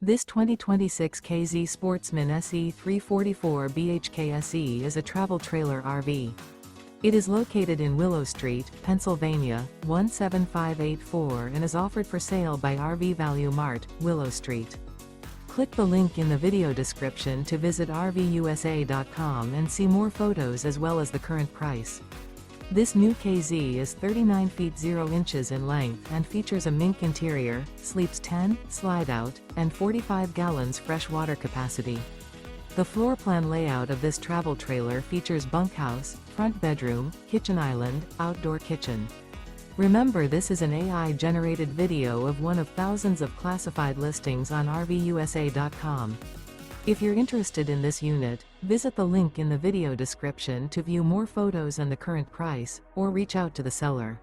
This 2026 K-Z Sportsmen SE 344 BHK SE is a travel trailer RV. It is located in Willow Street, Pennsylvania, 17584 and is offered for sale by RV Value Mart, Willow Street. Click the link in the video description to visit RVUSA.com and see more photos as well as the current price. This new KZ is 39 feet 0 inches in length and features a Mink interior, sleeps 10, slide-out, and 45 gallons fresh water capacity. The floor plan layout of this travel trailer features bunkhouse, front bedroom, kitchen island, outdoor kitchen. Remember, this is an AI-generated video of one of thousands of classified listings on RVUSA.com. If you're interested in this unit, visit the link in the video description to view more photos and the current price, or reach out to the seller.